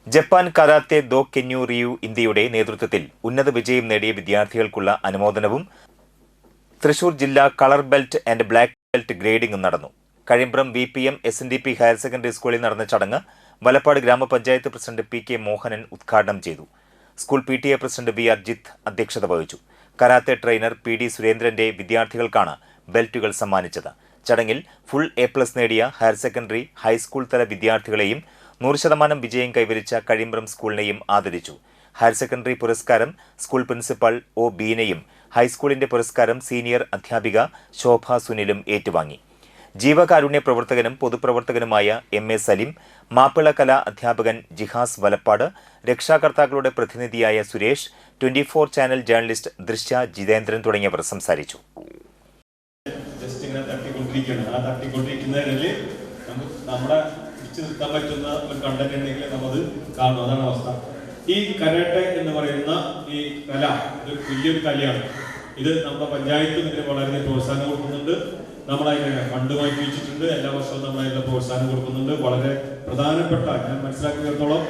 Japan karate ദോ കെന്യു റിയു ഇന്ത്യയുടെ നേതൃത്വത്തിൽ ഉന്നത വിജയം നേടിയ വിദ്യാർത്ഥികൾക്കുള്ള അനുമോദനവും തൃശൂർ ജില്ലാ colour belt and black belt ഗ്രേഡിംഗും നടന്നു. Kazhimbram VPM SNDP higher secondary സ്കൂളിൽ നടന്ന ചടങ്ങ് വലപ്പാട് ഗ്രാമപഞ്ചായത്ത് പ്രസിഡന്റ് PK മോഹനൻ ഉദ്ഘാടനം ചെയ്തു. School PTA president V Arjith അധ്യക്ഷത വഹിച്ചു. കരാത്തെ ട്രെയിനർ PD സുരേന്ദ്രന്റെ വിദ്യാർത്ഥികൾക്കാണ് ബെൽറ്റുകൾ സമ്മാനിച്ചത്. ചടങ്ങിൽ ഫുൾ A+ നേടിയ ഹയർ സെക്കൻഡറി ഹൈസ്കൂൾ തല വിദ്യാർത്ഥികളെയും 100% വിജയം കൈവരിച്ച കഴിമ്പ്രം സ്കൂളിനെയും ആദരിച്ചു. ഹയർ സെക്കൻഡറി പുരസ്കാരം സ്കൂൾ പ്രിൻസിപ്പൽ O ബീനയും ഹൈസ്കൂളിന്റെ പുരസ്കാരം സീനിയർ അധ്യാപിക ശോഭ സുനിലും ഏറ്റുവാങ്ങി. ജീവകാരുണ്യ പ്രവർത്തകനും പൊതുപ്രവർത്തകനുമായ MA സലിം, മാപ്പിള കലാ അധ്യാപകൻ ജിഹാസ് വലപ്പാട്, രക്ഷാകർത്താക്കളുടെ പ്രതിനിധിയായ സുരേഷ്, 24 ചാനൽ ജേർണലിസ്റ്റ് ദൃശ്യ ജിതേന്ദ്രൻ തുടങ്ങിയവർ സംസാരിച്ചു. ഈ കരാട്ടെ എന്ന് പറയുന്ന ഈ കല ഒരു വലിയൊരു കലയാണ്. ഇത് നമ്മുടെ പഞ്ചായത്തും ഇതിന് വളരെ പ്രോത്സാഹനം കൊടുക്കുന്നുണ്ട്. നമ്മളതിനെ ഫണ്ട് മാറ്റി വെച്ചിട്ടുണ്ട്. എല്ലാ വർഷവും നമ്മളതിനുള്ള പ്രോത്സാഹനം കൊടുക്കുന്നുണ്ട്. വളരെ പ്രധാനപ്പെട്ട, ഞാൻ മനസ്സിലാക്കിയിടത്തോളം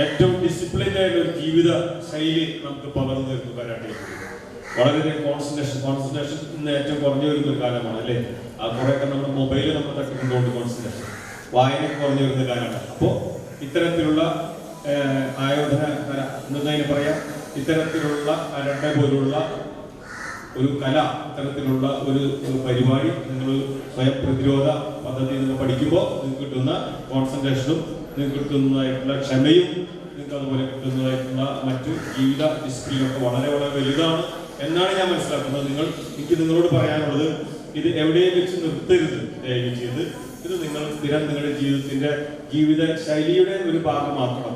ഏറ്റവും ഡിസിപ്ലിൻഡായ ഒരു ജീവിത ശൈലി നമുക്ക് പകർന്നു തരുന്നു കരാട്ടെ. വളരെ കോൺസെൻട്രേഷൻ ഇന്ന് ഏറ്റവും കുറഞ്ഞു വരുന്ന ഒരു കാലമാണ് അല്ലേ? ആ കുറേയൊക്കെ നമ്മുടെ മൊബൈലിൽ നമ്മൾ തട്ടിക്കൊണ്ടുകൊണ്ട് കോൺസെൻട്രേഷൻ, വായന കുറഞ്ഞു വരുന്ന കാലമാണ്. അപ്പോൾ ഇത്തരത്തിലുള്ള ആയോധന കല എന്നതിന് പറയാം, ഇത്തരത്തിലുള്ള കരാട്ടെ പോലുള്ള ഒരു കല, ഇത്തരത്തിലുള്ള ഒരു പരിപാടി നിങ്ങൾ സ്വയം പ്രതിരോധ പദ്ധതി നിങ്ങൾ പഠിക്കുമ്പോൾ നിങ്ങൾക്ക് കിട്ടുന്ന കോൺസെൻട്രേഷനും നിങ്ങൾക്ക് കിട്ടുന്നതായിട്ടുള്ള ക്ഷമയും നിങ്ങൾക്ക് അതുപോലെ കിട്ടുന്നതായിട്ടുള്ള മറ്റു ജീവിത ഡിസിപ്ലിനൊക്കെ വളരെ വളരെ വലുതാണ് എന്നാണ് ഞാൻ മനസ്സിലാക്കുന്നത്. എനിക്ക് നിങ്ങളോട് പറയാനുള്ളത്, ഇത് എവിടെയും വെച്ച് നിർത്തരുത് ദയവ് ചെയ്ത്. ഇത് നിങ്ങൾ സ്ഥിരം നിങ്ങളുടെ ജീവിത ശൈലിയുടെ ഒരു ഭാഗമാക്കണം.